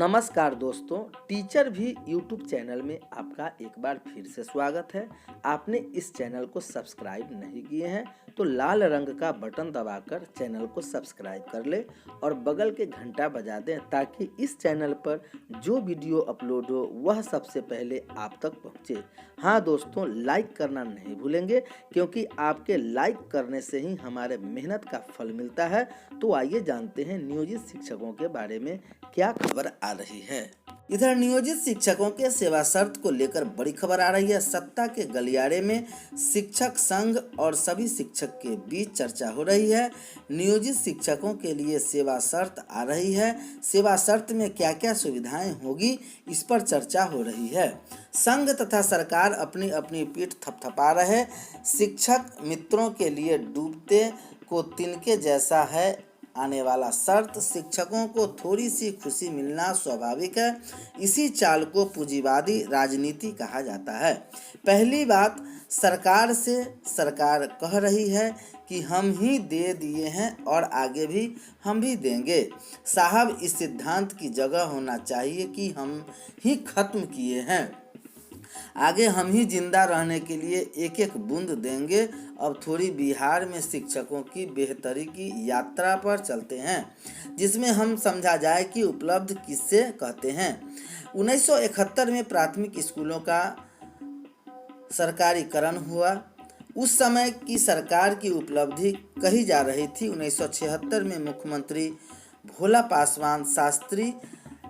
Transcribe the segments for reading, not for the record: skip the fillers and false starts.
नमस्कार दोस्तों, टीचर भी यूट्यूब चैनल में आपका एक बार फिर से स्वागत है। आपने इस चैनल को सब्सक्राइब नहीं किए हैं तो लाल रंग का बटन दबाकर चैनल को सब्सक्राइब कर ले और बगल के घंटा बजा दें ताकि इस चैनल पर जो वीडियो अपलोड हो वह सबसे पहले आप तक पहुंचे। हाँ दोस्तों, लाइक करना नहीं भूलेंगे क्योंकि आपके लाइक करने से ही हमारे मेहनत का फल मिलता है। तो आइए जानते हैं नियोजित शिक्षकों के बारे में क्या खबर आ रही है। इधर नियोजित शिक्षकों के सेवा शर्त को लेकर बड़ी खबर आ रही है। सत्ता के गलियारे में शिक्षक संघ और सभी शिक्षक के बीच चर्चा हो रही है। नियोजित शिक्षकों के लिए सेवा शर्त आ रही है। सेवा शर्त में क्या क्या सुविधाएं होगी, इस पर चर्चा हो रही है। संघ तथा सरकार अपनी अपनी पीठ थपथपा रहे। शिक्षक मित्रों के लिए डूबते को तिनके जैसा है आने वाला शर्त। शिक्षकों को थोड़ी सी खुशी मिलना स्वाभाविक है। इसी चाल को पूंजीवादी राजनीति कहा जाता है। पहली बात, सरकार से सरकार कह रही है कि हम ही दे दिए हैं और आगे भी हम भी देंगे। साहब, इस सिद्धांत की जगह होना चाहिए कि हम ही खत्म किए हैं, आगे हम ही जिंदा रहने के लिए एक एक बूंद देंगे। अब थोड़ी बिहार में शिक्षकों की बेहतरी की यात्रा पर चलते हैं, जिसमें हम समझा जाए कि उपलब्ध किससे कहते हैं। 1971 में प्राथमिक स्कूलों का सरकारीकरण हुआ। उस समय की सरकार की उपलब्धि कही जा रही थी। 1976 में मुख्यमंत्री भोला पासवान शास्त्री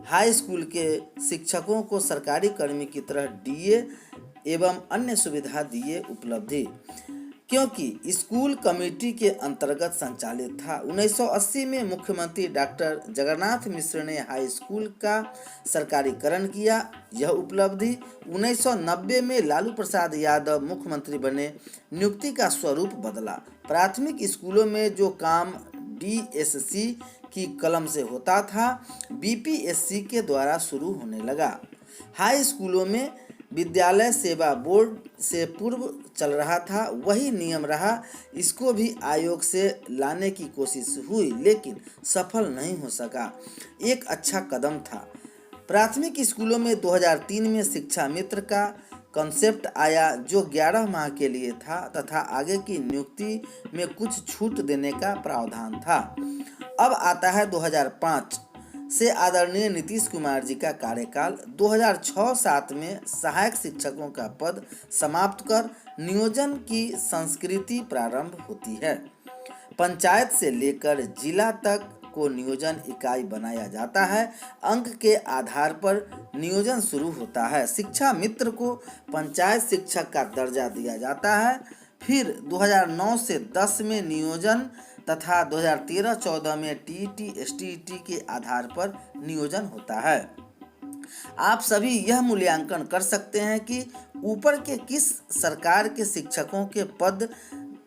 हाई स्कूल के शिक्षकों को सरकारी कर्मी की तरह डीए एवं अन्य सुविधा दिए उपलब्धि, क्योंकि स्कूल कमेटी के अंतर्गत संचालित था। 1980 में मुख्यमंत्री डॉक्टर जगन्नाथ मिश्र ने हाई स्कूल का सरकारीकरण किया, यह उपलब्धि। 1990 में लालू प्रसाद यादव मुख्यमंत्री बने, नियुक्ति का स्वरूप बदला। प्राथमिक स्कूलों में जो काम डीएससी की कलम से होता था, बीपीएससी के द्वारा शुरू होने लगा। हाई स्कूलों में विद्यालय सेवा बोर्ड से पूर्व चल रहा था, वही नियम रहा। इसको भी आयोग से लाने की कोशिश हुई लेकिन सफल नहीं हो सका। एक अच्छा कदम था। प्राथमिक स्कूलों में 2003 में शिक्षा मित्र का कॉन्सेप्ट आया जो 11 माह के लिए था तथा आगे की नियुक्ति में कुछ छूट देने का प्रावधान था। अब आता है 2005 से आदरणीय नीतीश कुमार जी का कार्यकाल। 2006-07 में सहायक शिक्षकों का पद समाप्त कर नियोजन की संस्कृति प्रारंभ होती है। पंचायत से लेकर जिला तक को नियोजन इकाई बनाया जाता है। अंक के आधार पर नियोजन शुरू होता है। शिक्षा मित्र को पंचायत शिक्षक का दर्जा दिया जाता है। फिर 2009 से 10 में नियोजन तथा 2013-14 में टीईटी एसटीईटी के आधार पर नियोजन होता है। आप सभी यह मूल्यांकन कर सकते हैं कि ऊपर के किस सरकार के शिक्षकों के पद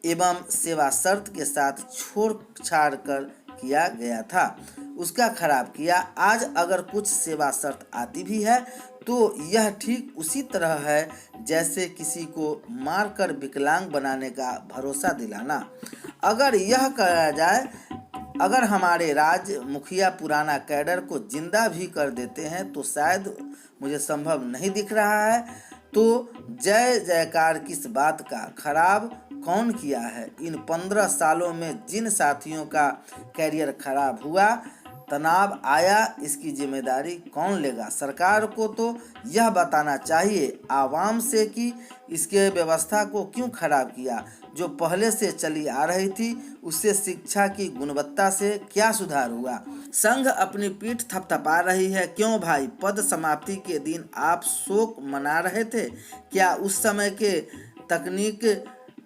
एवं सेवा शर्त के साथ छोड़ छाड़ कर किया गया था, उसका खराब किया। आज अगर कुछ सेवा शर्त आती भी है तो यह ठीक उसी तरह है जैसे किसी को मारकर विकलांग बनाने का भरोसा दिलाना। अगर यह कहा जाए, अगर हमारे राज्य मुखिया पुराना कैडर को जिंदा भी कर देते हैं तो शायद मुझे संभव नहीं दिख रहा है। तो जय जयकार किस बात का, खराब कौन किया है। इन 15 सालों में जिन साथियों का कैरियर खराब हुआ, तनाव आया, इसकी जिम्मेदारी कौन लेगा। सरकार को तो यह बताना चाहिए आवाम से कि इसके व्यवस्था को क्यों खराब किया। जो पहले से चली आ रही थी उससे शिक्षा की गुणवत्ता से क्या सुधार हुआ। संघ अपनी पीठ थपथपा रही है। क्यों भाई, पद समाप्ति के दिन आप शोक मना रहे थे क्या? उस समय के तकनीक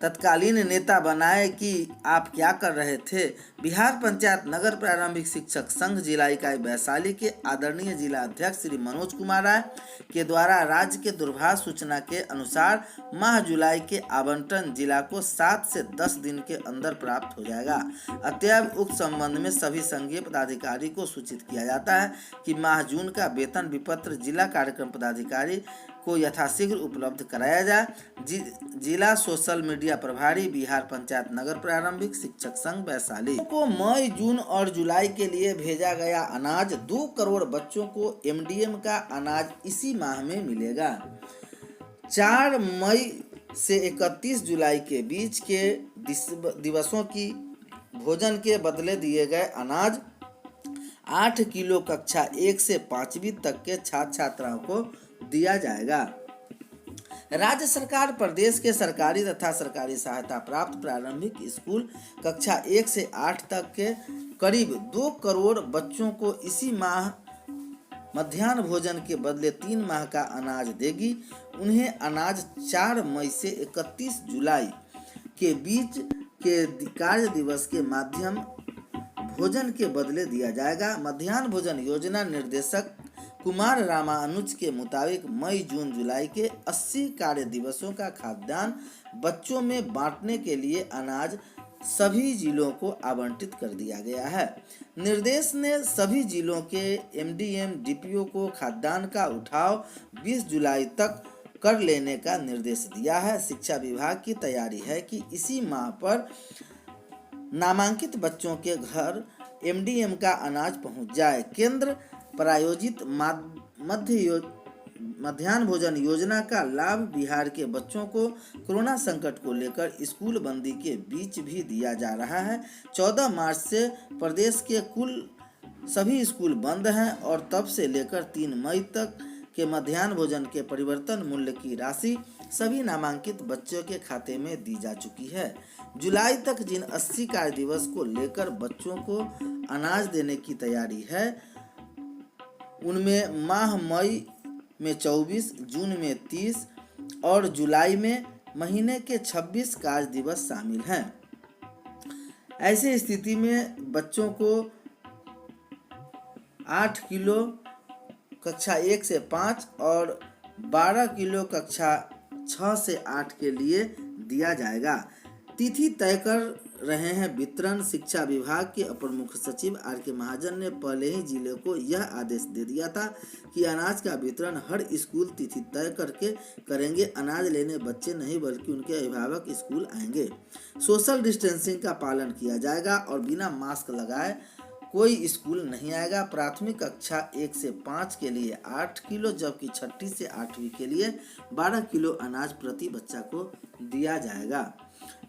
तत्कालीन नेता बनाए कि आप क्या कर रहे थे। बिहार पंचायत नगर प्रारंभिक शिक्षक संघ जिला इकाई वैशाली के आदरणीय जिला अध्यक्ष श्री मनोज कुमार राय के द्वारा राज्य के दूरभाष सूचना के अनुसार माह जुलाई के आवंटन जिला को 7 से 10 दिन के अंदर प्राप्त हो जाएगा। अतएव उक्त संबंध में सभी संघीय पदाधिकारी को सूचित किया जाता है कि माह जून का वेतन विपत्र जिला कार्यक्रम पदाधिकारी को यथाशीघ्र उपलब्ध कराया जाए। जिला सोशल मीडिया प्रभारी बिहार पंचायत नगर प्रारंभिक शिक्षक संघ वैशाली को मई, जून और जुलाई के लिए भेजा गया अनाज। 2 करोड़ बच्चों को एमडीएम का अनाज इसी माह में मिलेगा। 4 मई से 31 जुलाई के बीच के दिवसों की भोजन के बदले दिए गए अनाज 8 किलो कक्षा 1 से 5वीं तक के छात्र छात्राओं को दिया जाएगा। राज्य सरकार प्रदेश के सरकारी तथा सरकारी सहायता प्राप्त प्रारंभिक स्कूल कक्षा 1 से 8 तक के करीब 2 करोड़ बच्चों को इसी माह मध्याह्न भोजन के बदले 3 माह का अनाज देगी। उन्हें अनाज 4 मई से 31 जुलाई के बीच के कार्य दिवस के माध्यम भोजन के बदले दिया जाएगा। मध्याह्न भोजन योजना निर्देशक कुमार रामानुज के मुताबिक मई, जून, जुलाई के 80 कार्य दिवसों का खाद्यान्न बच्चों में बांटने के लिए अनाज सभी जिलों को आवंटित कर दिया गया है। निर्देश ने सभी जिलों के एमडीएम डीपीओ को खाद्यान्न का उठाव 20 जुलाई तक कर लेने का निर्देश दिया है। शिक्षा विभाग की तैयारी है कि इसी माह पर नामांकित बच्चों के घर एमडीएम का अनाज पहुंच जाए। केंद्र प्रायोजित मध्याह्न भोजन योजना का लाभ बिहार के बच्चों को कोरोना संकट को लेकर स्कूल बंदी के बीच भी दिया जा रहा है। 14 मार्च से प्रदेश के कुल सभी स्कूल बंद हैं और तब से लेकर 3 मई तक के मध्याह्न भोजन के परिवर्तन मूल्य की राशि सभी नामांकित बच्चों के खाते में दी जा चुकी है। जुलाई तक जिन 80 कार्य दिवस को लेकर बच्चों को अनाज देने की तैयारी है, उनमें माह मई में 24, जून में 30 और जुलाई में महीने के 26 कार्य दिवस शामिल हैं। ऐसी स्थिति में बच्चों को 8 किलो कक्षा 1 से 5 और 12 किलो कक्षा 6 से 8 के लिए दिया जाएगा। तिथि तय कर रहे हैं वितरण। शिक्षा विभाग के अपर मुख्य सचिव आर के महाजन ने पहले ही जिले को यह आदेश दे दिया था कि अनाज का वितरण हर स्कूल तिथि तय करके करेंगे। अनाज लेने बच्चे नहीं बल्कि उनके अभिभावक स्कूल आएंगे। सोशल डिस्टेंसिंग का पालन किया जाएगा और बिना मास्क लगाए कोई स्कूल नहीं आएगा। प्राथमिक कक्षा 1 से 5 के लिए 8 किलो जबकि 6ठी से 8वीं के लिए 12 किलो अनाज प्रति बच्चा को दिया जाएगा।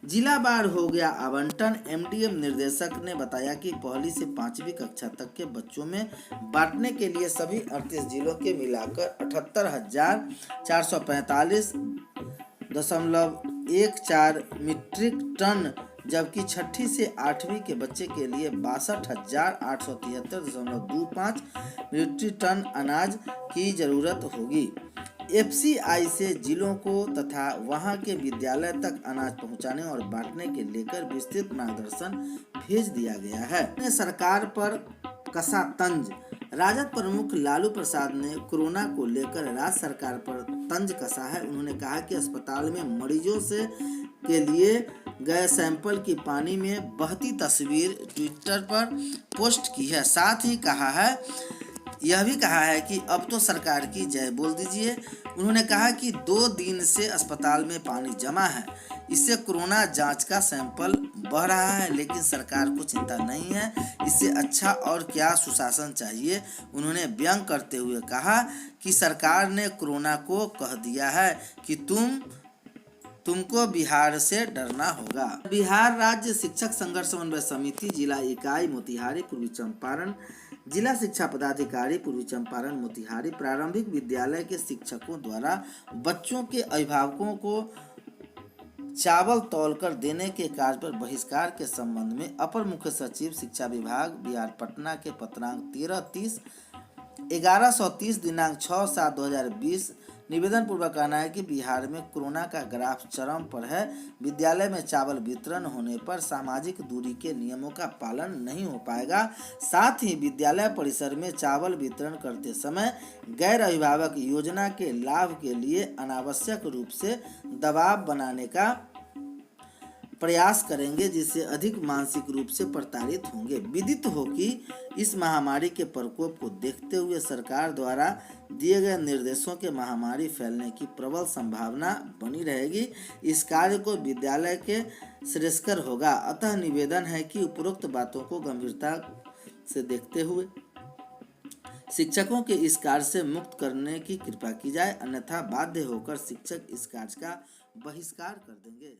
जिला बार हो गया आवंटन। एमडीएम निर्देशक ने बताया कि 1ली से 5वीं कक्षा तक के बच्चों में बांटने के लिए सभी 38 जिलों के मिलाकर 78,445.14 मीट्रिक टन जबकि 6ठी से 8वीं के बच्चे के लिए 62,873.25 मीट्रिक टन अनाज की जरूरत होगी। एफसीआई से जिलों को तथा वहां के विद्यालय तक अनाज पहुंचाने और बांटने के लेकर विस्तृत मार्गदर्शन भेज दिया गया है। सरकार पर कसा तंज। राजद प्रमुख लालू प्रसाद ने कोरोना को लेकर राज्य सरकार पर तंज कसा है। उन्होंने कहा कि अस्पताल में मरीजों से के लिए गए सैंपल की पानी में बहती तस्वीर ट्विटर पर पोस्ट की है। साथ ही यह भी कहा है कि अब तो सरकार की जय बोल दीजिए। उन्होंने कहा कि 2 दिन से अस्पताल में पानी जमा है, इससे कोरोना जांच का सैंपल बह रहा है, लेकिन सरकार को चिंता नहीं है। इससे अच्छा और क्या सुशासन चाहिए। उन्होंने व्यंग करते हुए कहा कि सरकार ने कोरोना को कह दिया है कि तुमको बिहार से डरना होगा। बिहार राज्य शिक्षक संघर्ष समन्वय समिति जिला इकाई मोतिहारी पूर्वी चंपारण, जिला शिक्षा पदाधिकारी पूर्वी चंपारण मोतिहारी प्रारंभिक विद्यालय के शिक्षकों द्वारा बच्चों के अभिभावकों को चावल तौलकर देने के कार्य पर बहिष्कार के संबंध में अपर मुख्य सचिव शिक्षा विभाग बिहार पटना के पत्रांक 1130 दिनांक 6/7/2020 निवेदन पूर्वक कहना है कि बिहार में कोरोना का ग्राफ चरम पर है। विद्यालय में चावल वितरण होने पर सामाजिक दूरी के नियमों का पालन नहीं हो पाएगा। साथ ही विद्यालय परिसर में चावल वितरण करते समय गैर अभिभावक योजना के लाभ के लिए अनावश्यक रूप से दबाव बनाने का प्रयास करेंगे जिससे अधिक मानसिक रूप से प्रताड़ित होंगे। विदित हो कि इस महामारी के प्रकोप को देखते हुए सरकार द्वारा दिए गए निर्देशों के महामारी फैलने की प्रबल संभावना बनी रहेगी। इस कार्य को विद्यालय के श्रेयस्कर होगा। अतः निवेदन है कि उपरोक्त बातों को गंभीरता से देखते हुए शिक्षकों के इस कार्य से मुक्त करने की कृपा की जाए, अन्यथा बाध्य होकर शिक्षक इस कार्य का बहिष्कार कर देंगे।